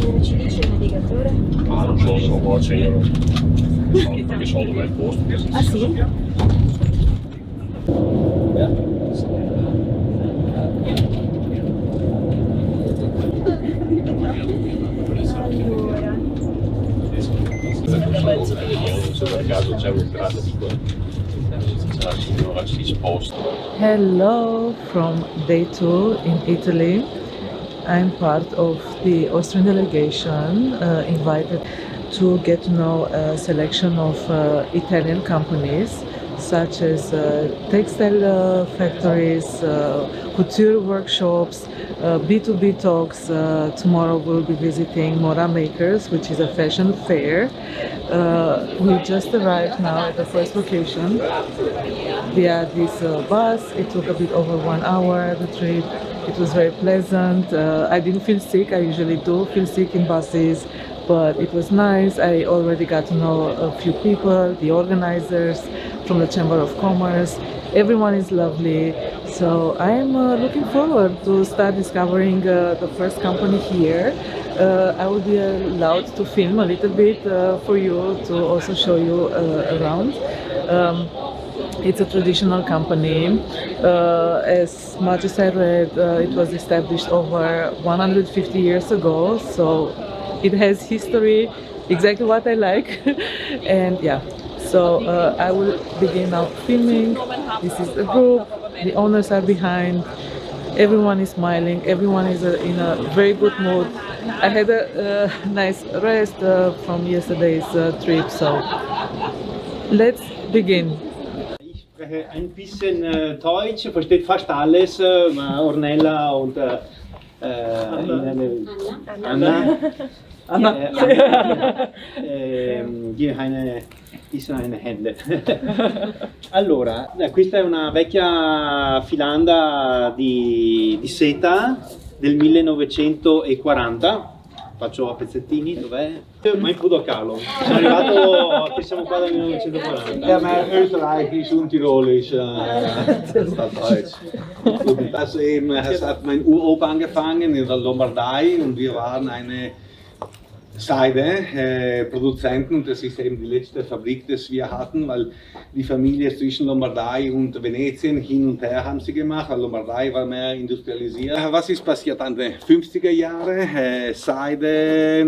Come ci dice il navigatore? Ma non so, sono 100 euro. Perché sono dove è il posto. Ah sì? Se per caso c'è un'entrata di qua, c'è la signora si sposta. Hello from day 2 in Italy. I'm part of the Austrian delegation invited to get to know a selection of Italian companies such as textile factories, couture workshops, B2B talks. Tomorrow we'll be visiting Mora Makers, which is a fashion fair. We just arrived now at the first location via this bus. It took a bit over 1 hour, the trip. It was very pleasant. I didn't feel sick. I usually do feel sick in buses, but it was nice. I already got to know a few people, the organizers from the Chamber of Commerce. Everyone is lovely. So I am looking forward to start discovering the first company here. I will be allowed to film a little bit for you to also show you around. It's a traditional company. As much as I read, it was established over 150 years ago, so it has history, exactly what I like. And yeah, so I will begin now filming. This is the group, the owners are behind, everyone is smiling, everyone is in a very good mood. I had a nice rest from yesterday's trip, so let's begin. Ich spreche ein bisschen Deutsch, versteht fast alles, Ornella und Anna. Eine Hände. Allora, questa è una vecchia filanda di seta del 1940. Faccio a pezzettini, dov'è? Mein Bruder Carlo. Sono arrivato, che siamo qua dal 1940. Ja, mein Österreichisch und Tirolisch, Deutsch. Also eben, es hat mein Uropa angefangen in der Lombardei und wir waren eine Seide-Produzenten und das ist eben die letzte Fabrik, die wir hatten, weil die Familie zwischen Lombardei und Venetien hin und her haben sie gemacht, weil Lombardei war mehr industrialisiert. Was ist passiert an den 50er Jahren? Seide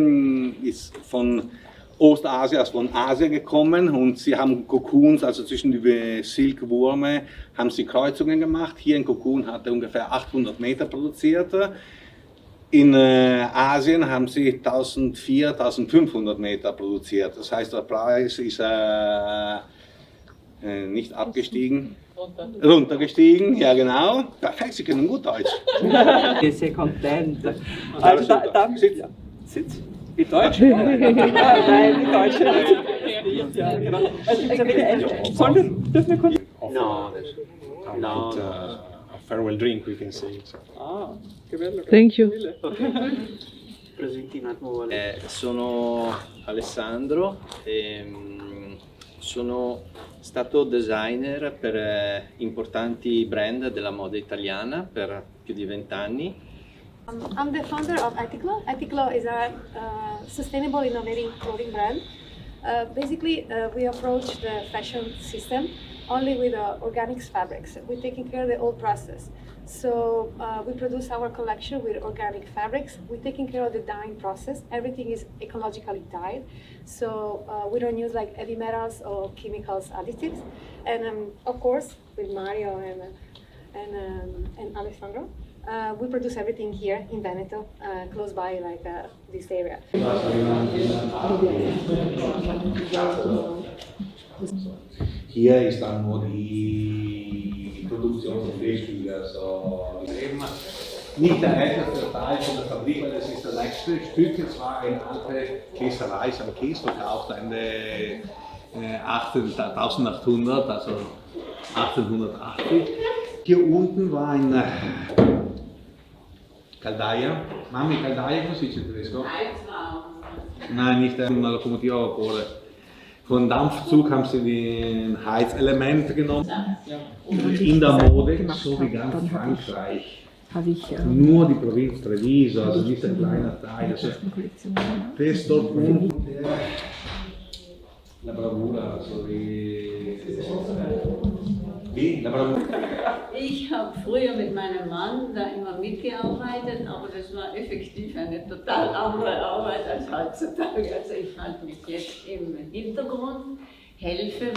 ist von Ostasien, also von Asien gekommen und sie haben Cocoons, also zwischen die Silkwürme, haben sie Kreuzungen gemacht. Hier ein Cocoon hatte ungefähr 800 Meter produziert. In Asien haben sie 1400, 1500 Meter produziert. Das heißt, der Preis ist nicht abgestiegen, runtergestiegen, ja genau. Perfekt, Sie können gut Deutsch. Sehr content. Also Sitz. In Deutsch? Nein, in Deutsch. Ja, genau. Dürfen wir kurz? No. Farewell drink, we can say. Che bello. Thank you. Presenti un attimo. Sono Alessandro, sono stato designer per importanti brand della moda italiana per più di 20 anni. I'm the founder of Eticlo. Eticlo is a sustainable innovating clothing brand. Basically, we approach the fashion system only with organic fabrics. We're taking care of the whole process. So we produce our collection with organic fabrics. We're taking care of the dyeing process. Everything is ecologically dyed. So we don't use like heavy metals or chemicals additives. And of course, with Mario and Alessandro, we produce everything here in Veneto, close by like this area. Hier ist dann nur die Produktion von Fischstücken, also eben nicht der älteste Teil von der Fabrik, weil das ist das letzte Stück. Es war eine alte Käserei, es haben Käse verkauft, Ende 1800, also 1880. Hier unten war ein Caldaia. Mami, Caldaia, come si dice in tedesco? Nein, nicht eine Lokomotive a vapore. Von Dampfzug haben sie die Heizelemente genommen. In der Mode, so wie ganz Frankreich, habe ich Nur die Provinz Treviso, also dieser kleine Teil. Also bis dort unten. La bravura, also wie? La bravura. Ich habe früher mit meinem Mann da immer mitgearbeitet, aber das war effektiv eine total andere Arbeit als heutzutage. Also ich halte mich jetzt im Hintergrund, helfe,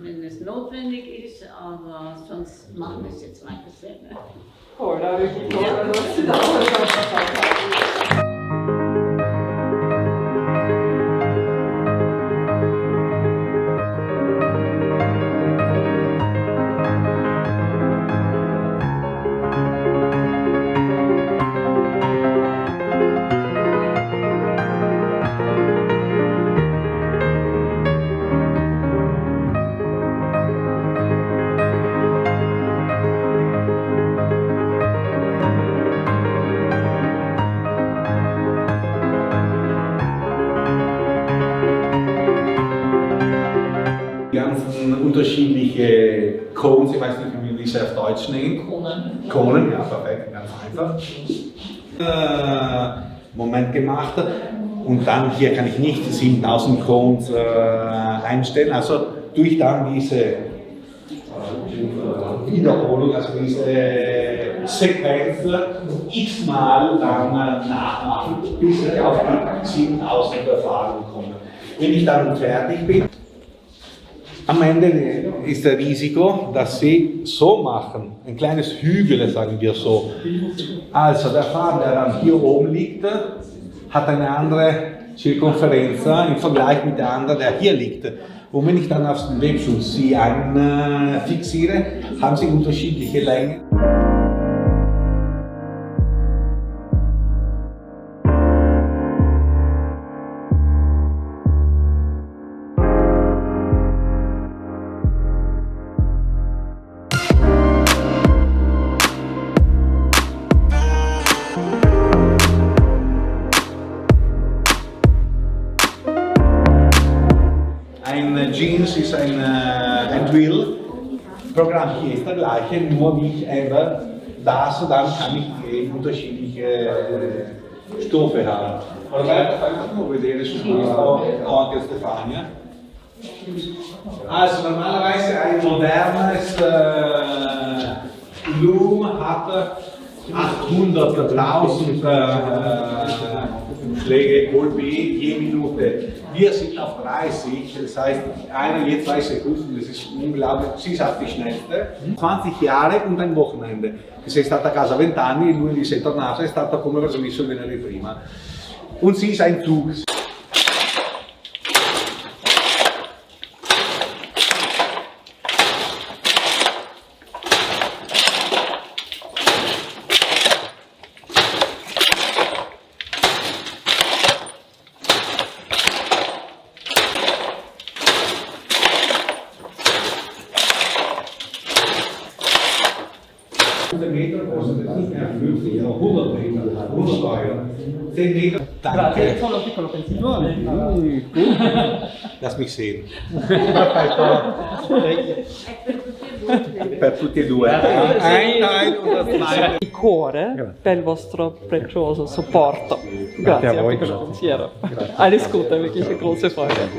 wenn es notwendig ist, aber sonst machen wir es jetzt weiter selber. Cool, da wirklich cool. Unterschiedliche Cones, ich weiß nicht, wie wir sie auf Deutsch nennen. Kronen, ja, perfekt, ganz einfach. Moment gemacht und dann hier kann ich nicht 7000 Cones einstellen, also tue ich dann diese Wiederholung, also diese Sequenz x-mal dann nachmachen, bis ich auf die 7000 Erfahrung komme. Wenn ich dann fertig bin, am Ende ist das Risiko, dass sie so machen, ein kleines Hügel, sagen wir so. Also der Faden, der dann hier oben liegt, hat eine andere Zirkumferenz im Vergleich mit der anderen, der hier liegt. Und wenn ich dann auf den Webschuss sie fixiere, haben sie unterschiedliche Längen. Jeans ist ein Drill. Programm hier ist das gleiche, nur wie ich ändere das und dann kann ich unterschiedliche Stoffe haben. Allora, fai un po' vedere su questo anche Stefania. Also normalerweise ein modernes Loom hat 800.000 Schläge Kolbe je Minute. Wir sind auf 30, das heißt je 2 Sekunden, das ist unglaublich, sie ist die schnellste. 20 Jahre und ein Wochenende. Sei stata a casa 20 anni, lui lì sei tornato, è stato come aveva messo il venerdì prima. Und sie ist ein Zug. Meter kostet es nicht mehr 50, aber 100 Meter, 100 Euro. 10 Meter. Danke. Solo un piccolo pensiero. Lass mich sehen. Per tutti e due. Ein Teil und das zweite. Il cuore per il vostro prezioso supporto. Grazie a voi. Pensiero. Alles Gute, wirklich eine große Freude.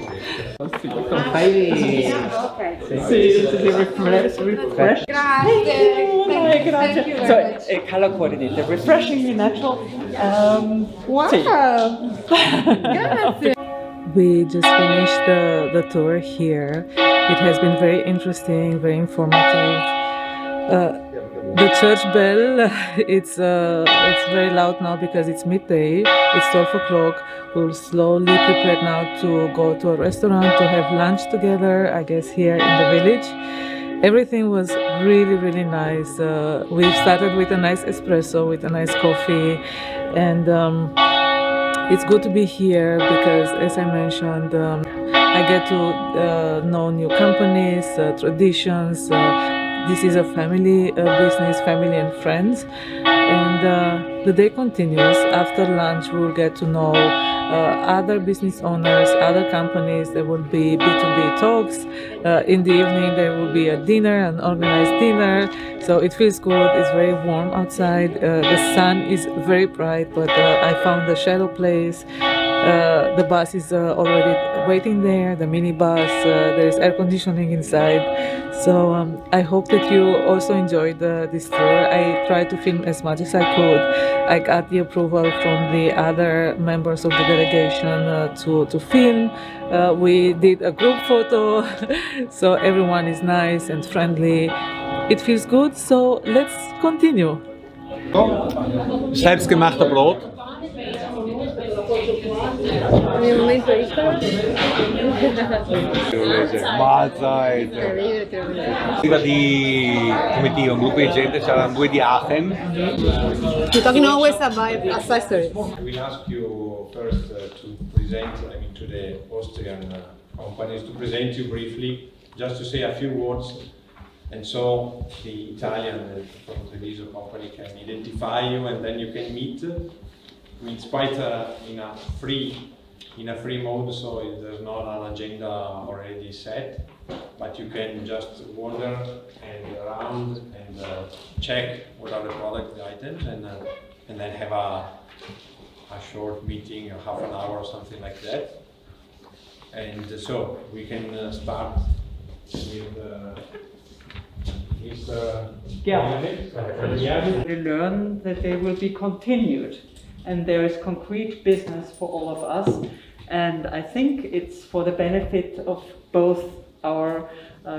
Sì, refresh. Grazie. So, color coordinated, refreshingly natural. Wow. Grazie. We just finished the tour here. It has been very interesting, very informative. The church bell, it's very loud now because it's midday. It's 12 o'clock. We'll slowly prepare now to go to a restaurant to have lunch together, I guess here in the village. Everything was really nice. We started with a nice espresso, with a nice coffee, and it's good to be here because, as I mentioned, I get to know new companies, traditions. This is a family business, family and friends. And the day continues. After lunch, we'll get to know other business owners, other companies. There will be B2B talks. In the evening, there will be a dinner, an organized dinner. So it feels good. It's very warm outside. The sun is very bright, but I found a shadow place. The bus is already waiting there, the minibus, there is air conditioning inside. So I hope that you also enjoyed this tour. I tried to film as much as I could. I got the approval from the other members of the delegation to film. We did a group photo, so everyone is nice and friendly. It feels good, so let's continue. Selbstgemachter Brot. Mahlzeit. Über die Kommentierung, Gruppe Gente, c'erano due di Aachen. You're talking always about accessories. We'll ask you first to present, to the Austrian companies, to present you briefly, just to say a few words, and so the Italian from the Treviso company can identify you, and then you can meet. It's quite in a free mode, so there's not an agenda already set, but you can just wander and around and check what are the product items, and then have a short meeting, half an hour or something like that. And so we can start with Mr. We learn that they will be continued, and there is concrete business for all of us. And I think it's for the benefit of both our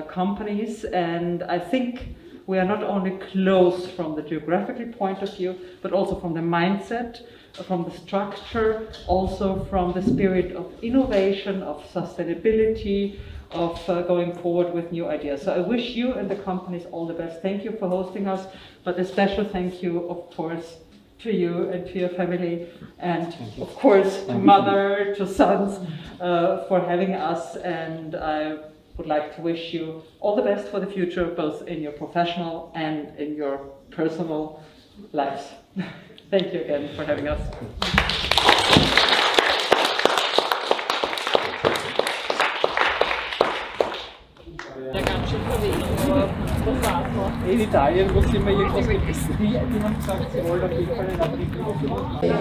companies, and I think we are not only close from the geographical point of view, but also from the mindset, from the structure, also from the spirit of innovation, of sustainability, of going forward with new ideas. So I wish you and the companies all the best. Thank you for hosting us, but a special thank you, of course, to you and to your family, and of course to mother, to sons, for having us. And I would like to wish you all the best for the future, both in your professional and in your personal lives. Thank you again for having us. In Italien, wo sind wir irgendwas gegessen? Die haben gesagt, sie wollen auf jeden Fall einen Artikel aufmachen. Ja,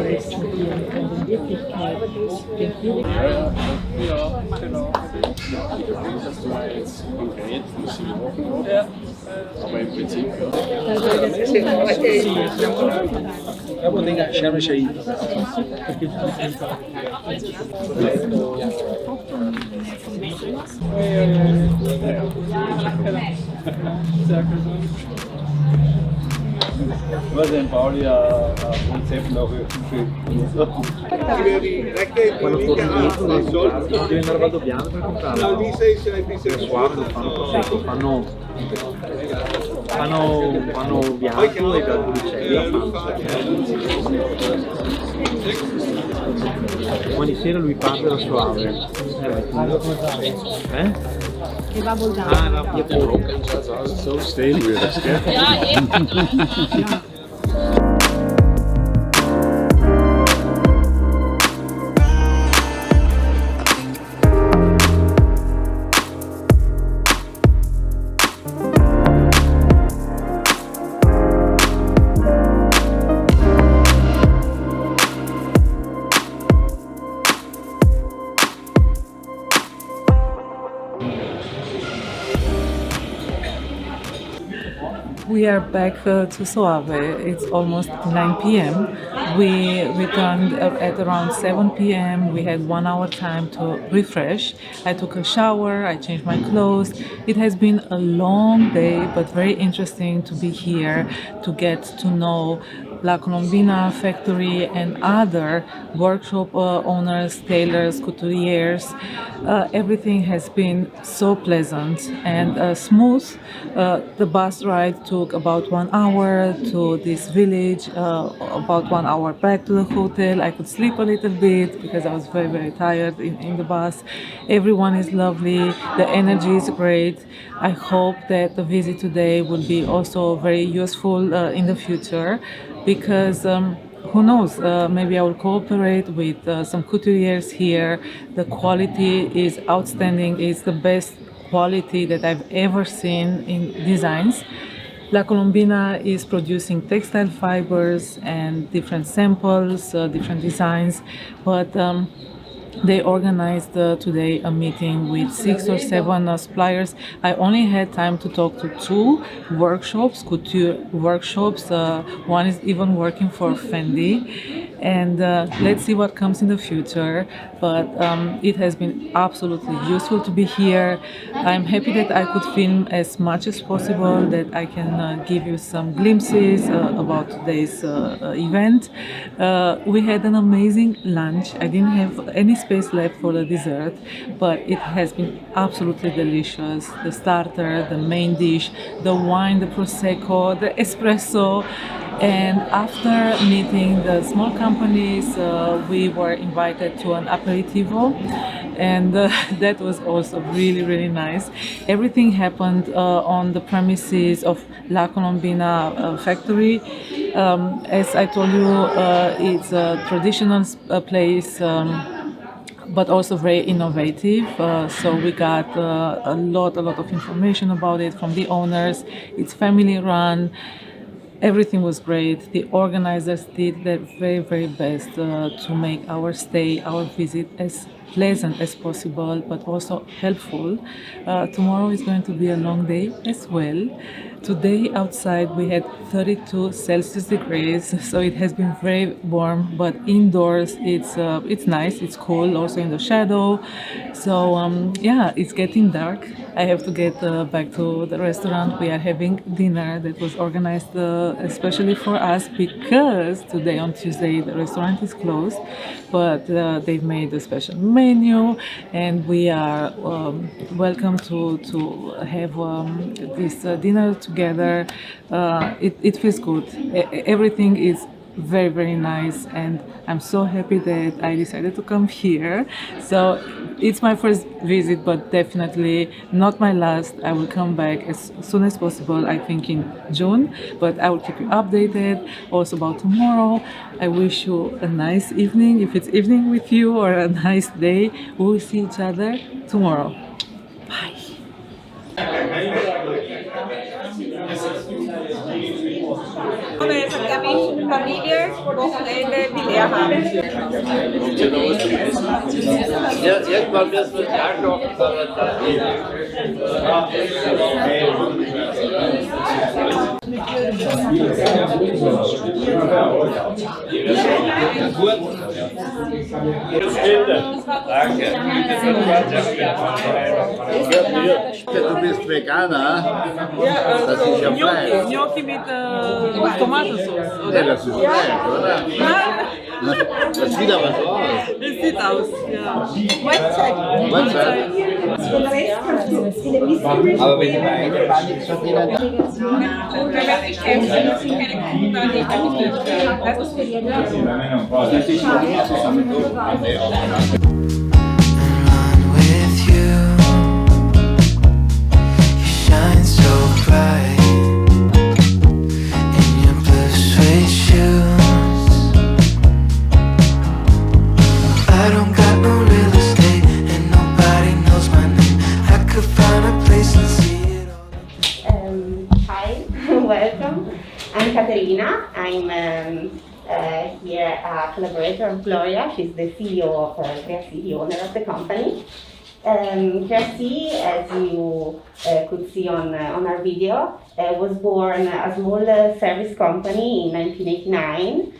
genau. Ja. Aber im Prinzip, Was ein Pauli ein Konzept noch für fanno bianco e dall'uccello ogni sera lui parla suave Che va voltando. so stehen wir das, gell? Ja, We are back to Soave. It's almost 9 p.m. We returned at around 7 p.m. We had 1 hour time to refresh. I took a shower, I changed my clothes. It has been a long day, but very interesting to be here, to get to know La Colombina factory and other workshop owners, tailors, couturiers. Everything has been so pleasant and smooth. The bus ride took about 1 hour to this village, about 1 hour back to the hotel. I could sleep a little bit because I was very, very tired in the bus. Everyone is lovely. The energy is great. I hope that the visit today will be also very useful in the future. because who knows, maybe I will cooperate with some couturiers here. The quality is outstanding. It's the best quality that I've ever seen in designs. La Colombina is producing textile fibers and different samples, different designs, but they organized today a meeting with 6 or 7 suppliers. I only had time to talk to 2 workshops, couture workshops. One is even working for Fendi. And let's see what comes in the future. But it has been absolutely useful to be here. I'm happy that I could film as much as possible, that I can give you some glimpses about today's event. We had an amazing lunch. I didn't have any space left for the dessert, but it has been absolutely delicious. The starter, the main dish, the wine, the prosecco, the espresso. And after meeting the small companies, we were invited to an aperitivo, and that was also really, really nice. Everything happened on the premises of La Colombina factory. As I told you, it's a traditional place, but also very innovative. So we got a lot of information about it from the owners. It's family run. Everything was great. The organizers did their very, very best to make our stay, our visit as pleasant as possible, but also helpful. Tomorrow is going to be a long day as well. Today outside we had 32 Celsius degrees, so it has been very warm, but indoors it's nice, it's cool, also in the shadow. So yeah, it's getting dark. I have to get back to the restaurant. We are having dinner that was organized especially for us, because today on Tuesday the restaurant is closed, but they've made a special menu, and we are welcome to have this dinner together. It feels good. Everything is very, very nice, and I'm so happy that I decided to come here. So it's my first visit, but definitely not my last. I will come back as soon as possible, I think in June, but I will keep you updated also about tomorrow. I wish you a nice evening, if it's evening with you, or a nice day. We will see each other tomorrow. Bye. Familie Wochenende will er haben. Irgendwann wirst du ja kochen, Du bist Veganer? Ja, das ist ja Fleisch. Gnocchi mit Tomatensauce, oder? Ja, das ist Fleisch, oder? Das sieht aber so aus. Das sieht aus, ja. Mahlzeit. Aber wenn immer eine Paar nichts verdienen, Und wenn wir nicht kämpfen, müssen keine Kunden da nicht aktiv werden. Das ist für jeden. das ist schon nicht zusammen. Welcome. I'm Caterina. I'm here a collaborator of Gloria. She's the CEO of Creasi, the owner of the company. Creasi, as you could see on our video, was born a small service company in 1989,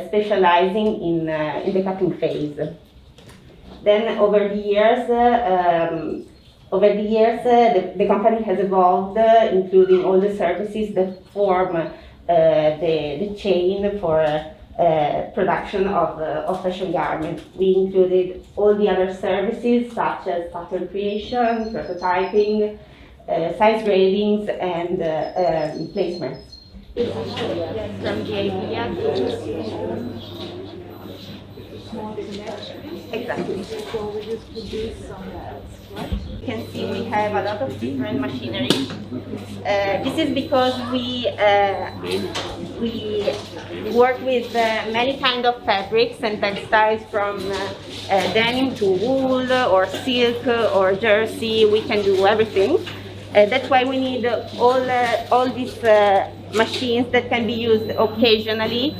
specializing in the couture phase. Then over the years, the company has evolved, including all the services that form the chain for production of fashion garments. We included all the other services such as pattern creation, prototyping, size gradings, and placements. From the idea exactly. So we just put this on the right? You can see we have a lot of different machinery. This is because we we work with many kind of fabrics and textiles, from denim to wool or silk or jersey. We can do everything. That's why we need all these machines that can be used occasionally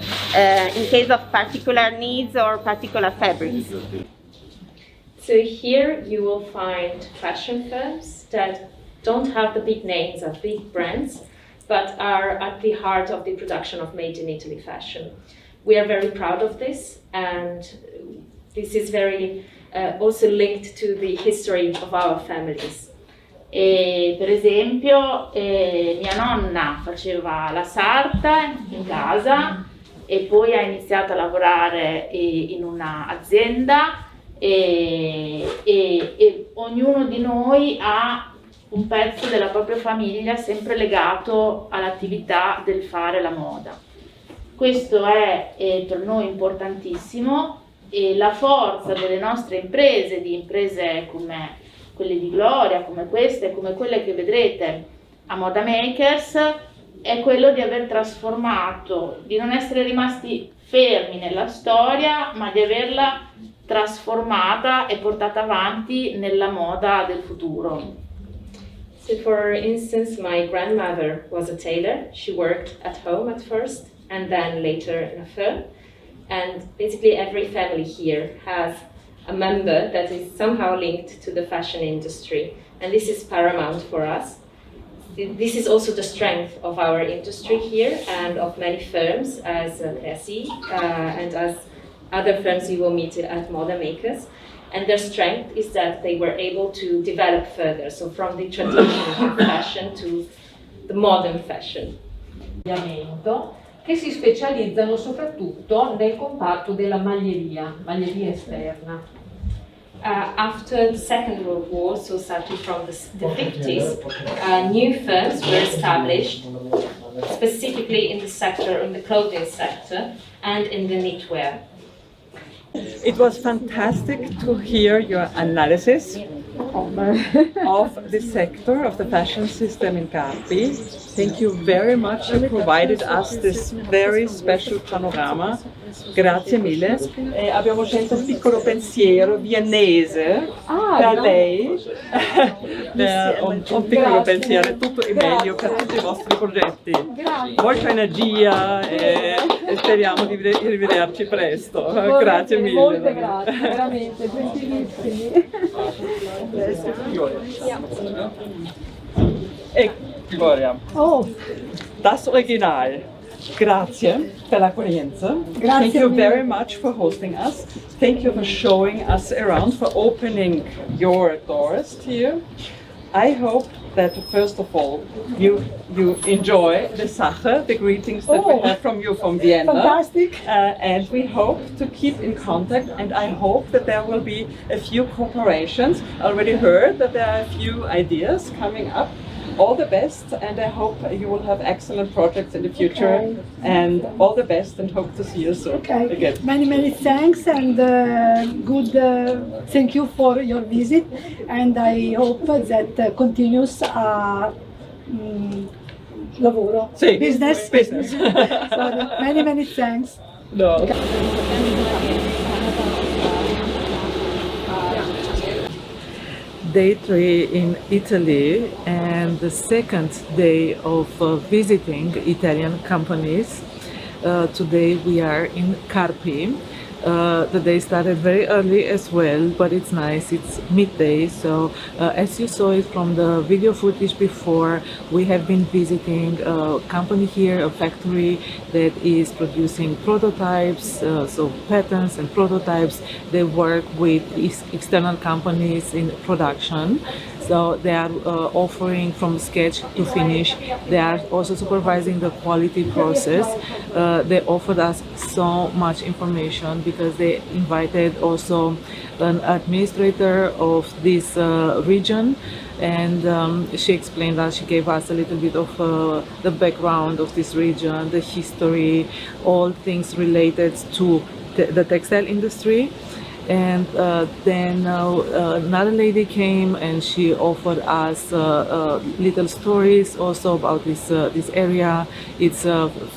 in case of particular needs or particular fabrics. So here you will find fashion firms that don't have the big names of big brands, but are at the heart of the production of made in Italy fashion. We are very proud of this, and this is very also linked to the history of our families. Per esempio mia nonna faceva la sarta in casa e poi ha iniziato a lavorare in un'azienda e ognuno di noi ha un pezzo della propria famiglia sempre legato all'attività del fare la moda. Questo è per noi importantissimo, e la forza delle nostre imprese, di imprese come quelle di Gloria, come queste, come quelle che vedrete a Moda Makers, è quello di aver trasformato, di non essere rimasti fermi nella storia, ma di averla trasformata e portata avanti nella moda del futuro. So for instance, my grandmother was a tailor. She worked at home at first and then later in a firm. And basically every family here has a member that is somehow linked to the fashion industry. And this is paramount for us. This is also the strength of our industry here and of many firms as Creasi and as other firms you will meet at Moda Makers. And their strength is that they were able to develop further, so from the traditional fashion to the modern fashion. Che si specializzano soprattutto nel comparto della maglieria esterna. After the Second World War, so starting from the 50s, new firms were established, specifically in the sector, in the clothing sector, and in the knitwear. It was fantastic to hear your analysis of the sector of the fashion system in Carpi. Thank you very much. You provided us this very special panorama. Grazie mille. Abbiamo scelto un piccolo pensiero viennese per lei. Un piccolo pensiero, è tutto il meglio per tutti i vostri progetti. Molta energia e speriamo di rivederci presto. Grazie mille. Molte grazie, veramente, gentilissimi. E Gloria, das Original. Grazie per l'accoglienza. Thank you very much for hosting us. Thank you for showing us around, for opening your doors here. I hope that first of all you enjoy the Sache, the greetings that we have from you from Vienna. Fantastic. And we hope to keep in contact, and I hope that there will be a few cooperations. I already heard that there are a few ideas coming up. All the best, and I hope you will have excellent projects in the future. And all the best, and hope to see you soon. Again. Many thanks, and good. Thank you for your visit, and I hope that continues lavoro. Sì, business. So, many thanks. No. Day 3 in Italy, and the second day of visiting Italian companies. Today we are in Carpi. The day started very early as well, but it's nice, it's midday. So as you saw it from the video footage before, we have been visiting a company here, a factory that is producing prototypes, so patents and prototypes. They work with external companies in production. So they are offering from sketch to finish. They are also supervising the quality process. They offered us so much information because they invited also an administrator of this region, and she explained us, she gave us a little bit of the background of this region, the history, all things related to the textile industry. And then another lady came and she offered us little stories also about this area. It's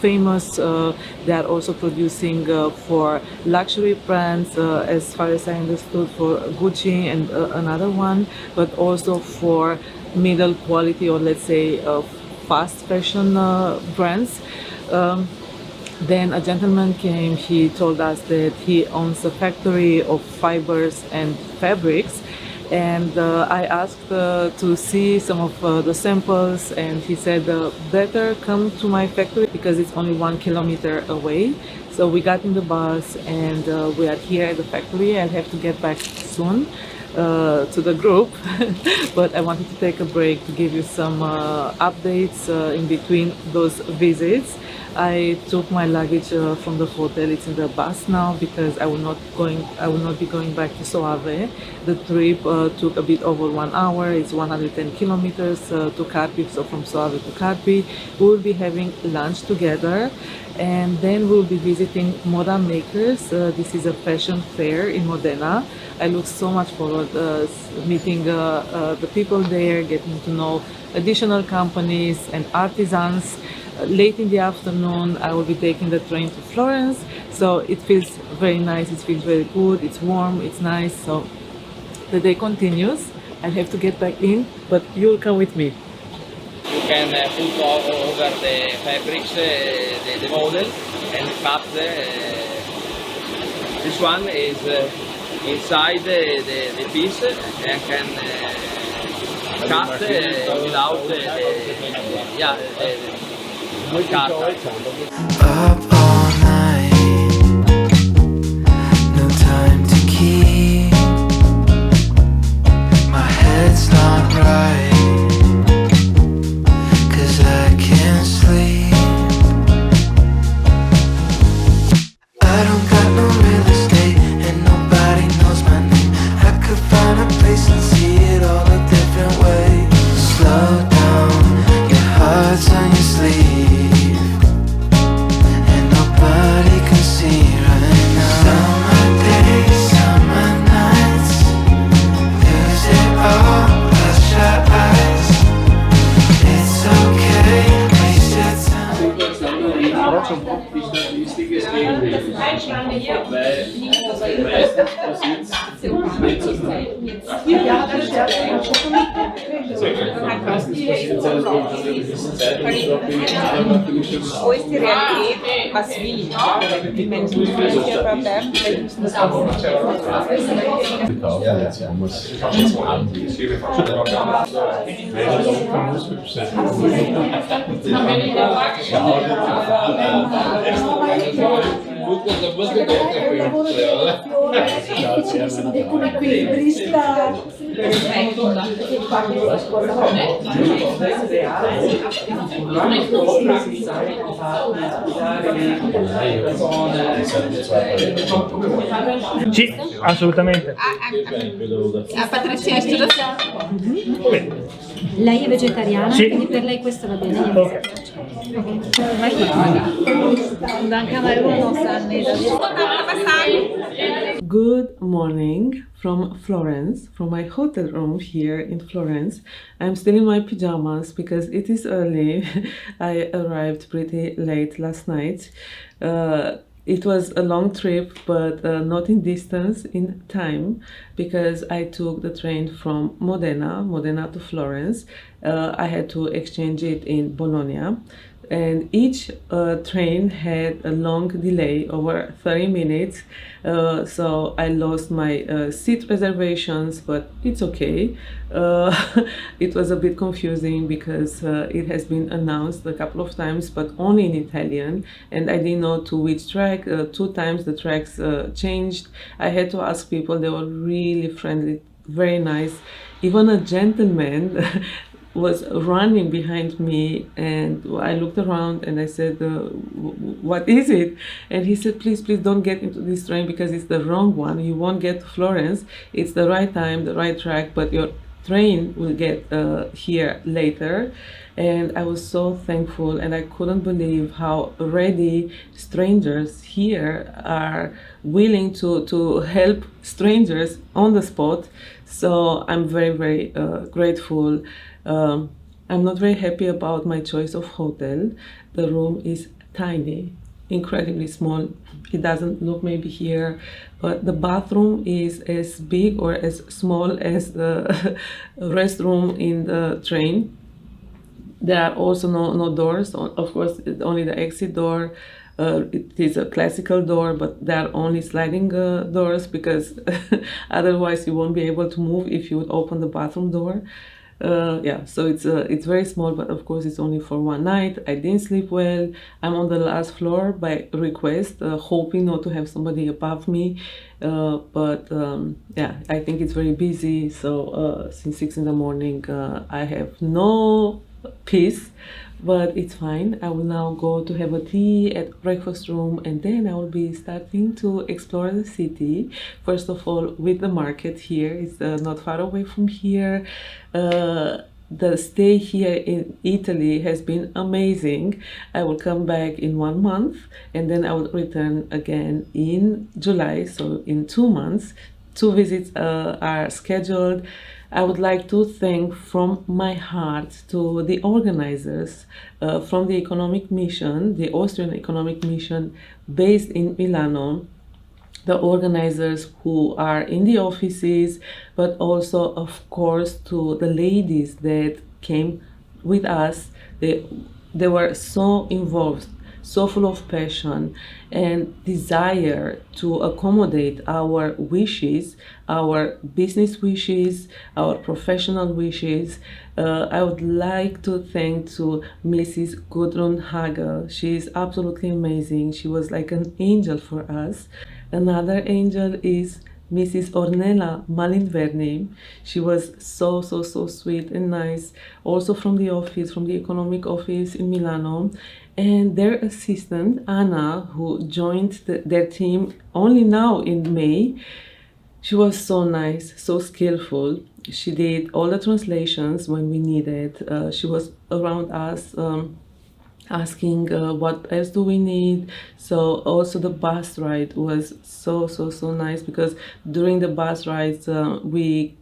famous. They are also producing for luxury brands, as far as I understood, for Gucci and another one, but also for middle quality, or let's say fast fashion brands. Then a gentleman came, he told us that he owns a factory of fibers and fabrics, and I asked to see some of the samples, and he said better come to my factory because it's only 1 kilometer away. So we got in the bus and we are here at the factory. I'll have to get back soon to the group but I wanted to take a break to give you some updates in between those visits. I took my luggage from the hotel. It's in the bus now because I will not be going back to Soave. The trip took a bit over 1 hour. It's 110 kilometers to Carpi, so from Soave to Carpi. We will be having lunch together, and then we'll be visiting Moda Makers. This is a fashion fair in Modena. I look so much forward meeting the people there, getting to know additional companies and artisans. Late in the afternoon, I will be taking the train to Florence, so it feels very nice, it feels very good, it's warm, it's nice, so the day continues. I have to get back in, but you'll come with me. You can put over the fabrics the model and cut this one is inside the piece and can cut without Up all night, no time to keep. My head's not right, 'cause I can't sleep. I don't got no real estate and nobody knows my name. I could find a place and see it all a different way. Slow down, your heart's on your sleeve. Trotzdem die Statistik ist ähnlich, weil meistens passiert es nicht so schnell. Queste realtà maschili, die Menschen, die hier bei Bergen müssen das auch Sì, assolutamente. Patricia, lei è vegetariana, sì. Quindi per lei questo va bene. Okay. Good morning from Florence, from my hotel room here in Florence. I'm still in my pajamas because it is early. I arrived pretty late last night. It was a long trip, but not in distance, in time, because I took the train from Modena to Florence. I had to exchange it in Bologna, and each train had a long delay, over 30 minutes, so I lost my seat reservations, but it's okay. It was a bit confusing because it has been announced a couple of times, but only in Italian, and I didn't know to which track. 2 times the tracks changed. I had to ask people. They were really friendly, very nice. Even a gentleman was running behind me, and I looked around and I said, what is it? And he said, please don't get into this train because it's the wrong one. You won't get to Florence. It's the right time, the right track, but your train will get here later. And I was so thankful, and I couldn't believe how ready strangers here are willing to help strangers on the spot. So I'm very, very grateful. I'm not very happy about my choice of hotel. The room is tiny, incredibly small. It doesn't look maybe here, but the bathroom is as big or as small as the restroom in the train. There are also no doors. Of course, it's only the exit door. It is a classical door, but there are only sliding doors because otherwise you won't be able to move if you would open the bathroom door. Yeah, so it's very small, but of course it's only for one night. I didn't sleep well. I'm on the last floor by request, hoping not to have somebody above me. But yeah, I think it's very busy. So since 6 in the morning, I have no peace, but it's fine. I will now go to have a tea at breakfast room, and then I will be starting to explore the city. First of all, with the market here. It's not far away from here. The stay here in Italy has been amazing. I will come back in 1 month, and then I will return again in July, so in 2 months. 2 visits are scheduled. I would like to thank from my heart to the organizers from the economic mission, the Austrian economic mission based in Milano, the organizers who are in the offices, but also, of course, to the ladies that came with us. They were so involved, so full of passion and desire to accommodate our wishes, our business wishes, our professional wishes. I would like to thank to Mrs. Gudrun Hagel. She is absolutely amazing. She was like an angel for us. Another angel is Mrs. Ornella Malinverni. She was so sweet and nice, also from the office, from the economic office in Milano. And their assistant, Anna, who joined their team only now in May. She was so nice, so skillful. She did all the translations when we needed. She was around us, asking what else do we need. So also the bus ride was so nice, because during the bus rides we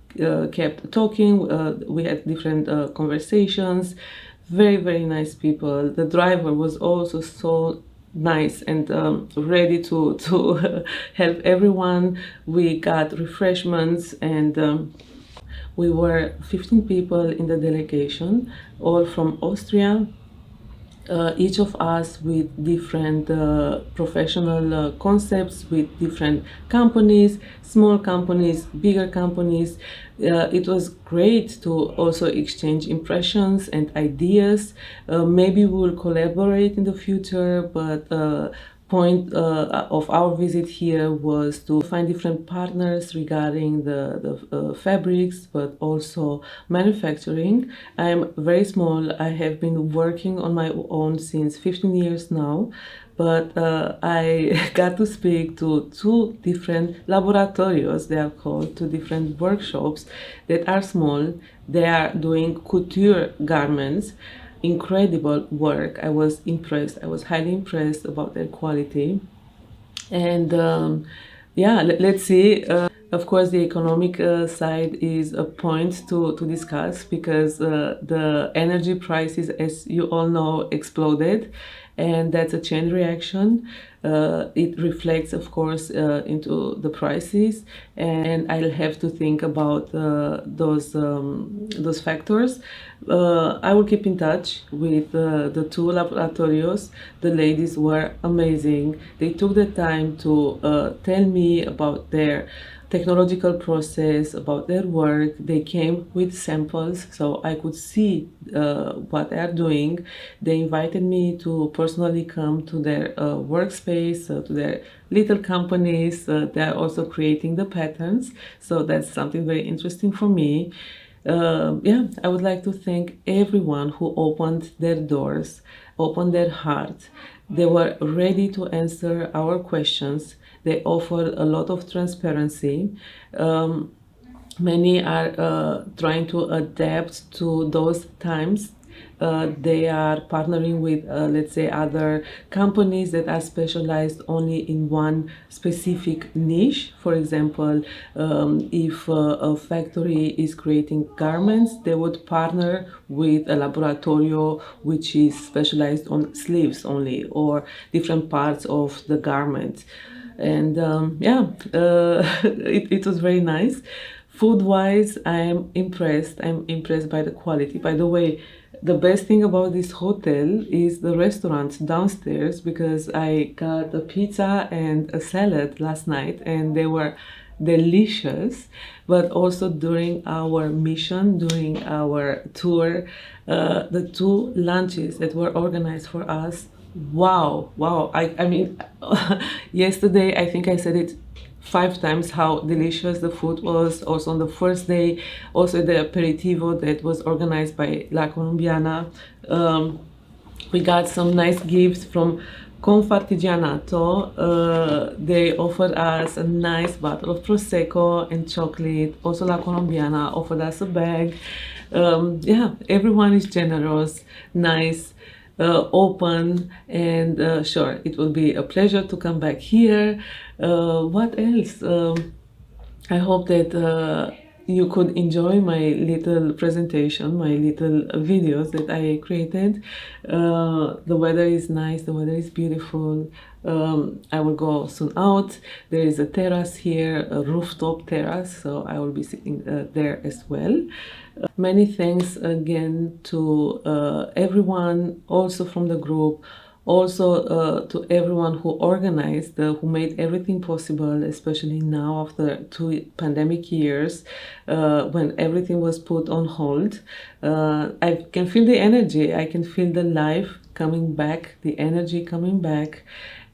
kept talking. We had different conversations. Very nice people. The driver was also so nice and ready to help everyone. We got refreshments, and we were 15 people in the delegation, all from Austria. Each of us with different professional concepts, with different companies, small companies, bigger companies. It was great to also exchange impressions and ideas. Maybe we will collaborate in the future, but point of our visit here was to find different partners regarding the fabrics, but also manufacturing. I'm very small. I have been working on my own since 15 years now, but I got to speak to 2 different laboratorios, they are called, 2 different workshops that are small. They are doing couture garments. Incredible work. I was impressed. I was highly impressed about their quality. And yeah, let's see. Of course, the economic side is a point to discuss, because the energy prices, as you all know, exploded, and that's a chain reaction. It reflects, of course, into the prices, and I'll have to think about those factors. I will keep in touch with the 2 laboratorios. The ladies were amazing. They took the time to tell me about their technological process, about their work. They came with samples so I could see what they are doing. They invited me to personally come to their workspace, to their little companies. They are also creating the patterns, so that's something very interesting for me. Yeah, I would like to thank everyone who opened their doors, opened their heart. They were ready to answer our questions. They offered a lot of transparency. Many are trying to adapt to those times. They are partnering with, let's say, other companies that are specialized only in one specific niche. For example, if a factory is creating garments, they would partner with a laboratorio which is specialized on sleeves only or different parts of the garment. And it was very nice. Food-wise, I'm impressed. I'm impressed by the quality. By the way, the best thing about this hotel is the restaurant downstairs, because I got a pizza and a salad last night and they were delicious. But also during our mission, during our tour, the 2 lunches that were organized for us, wow. I mean, yesterday I think I said it 5 times how delicious the food was. Also on the first day, also the aperitivo that was organized by La Colombiana. We got some nice gifts from Confartigianato. They offered us a nice bottle of Prosecco and chocolate. Also La Colombiana offered us a bag. Everyone is generous, nice, open, and sure, it will be a pleasure to come back here. What else? I hope that you could enjoy my little presentation, my little videos that I created. The weather is nice, the weather is beautiful. I will go soon out. There is a terrace here, a rooftop terrace, so I will be sitting there as well. Many thanks again to everyone, also from the group, also to everyone who organized, who made everything possible, especially now after 2 pandemic years, when everything was put on hold. I can feel the energy, I can feel the life coming back, the energy coming back.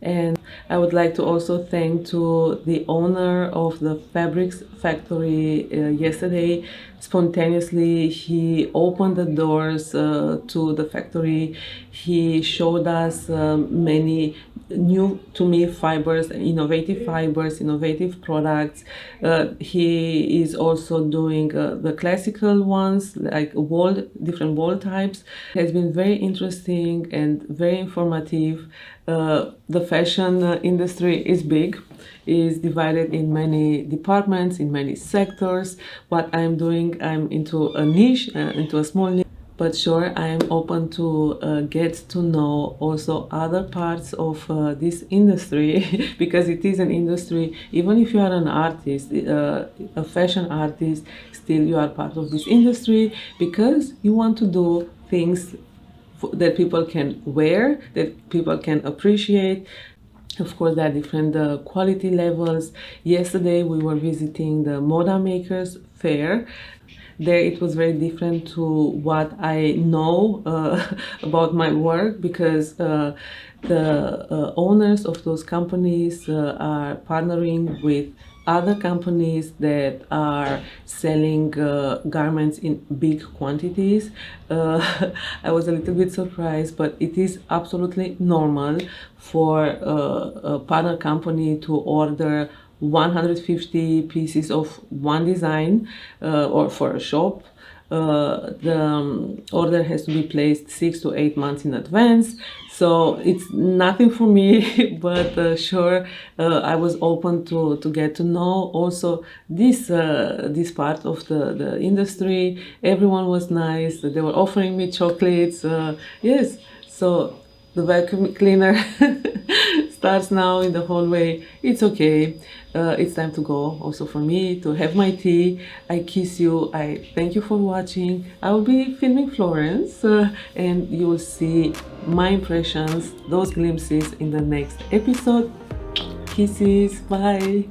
And I would like to also thank to the owner of the fabrics factory. Yesterday, spontaneously, he opened the doors to the factory. He showed us many new to me fibers, innovative products. He is also doing the classical ones, like different wall types. It has been very interesting and very informative. The fashion industry is big, is divided in many departments, in many sectors. What I'm doing, I'm into a niche, into a small niche. But sure, I am open to get to know also other parts of this industry, because it is an industry. Even if you are an artist, a fashion artist, still you are part of this industry, because you want to do things that people can wear, that people can appreciate. Of course, there are different quality levels. Yesterday, we were visiting the Moda Makers Fair. There it was very different to what I know about my work, because the owners of those companies are partnering with other companies that are selling garments in big quantities. I was a little bit surprised, but it is absolutely normal for a partner company to order 150 pieces of one design, or for a shop. The order has to be placed 6 to 8 months in advance, so it's nothing for me. But sure, I was open to get to know also this part of the industry. Everyone was nice. They were offering me chocolates. Yes, so the vacuum cleaner starts now in the hallway. It's okay. It's time to go also for me to have my tea. I kiss you. I thank you for watching. I will be filming Florence, and you will see my impressions, those glimpses in the next episode. Kisses. Bye.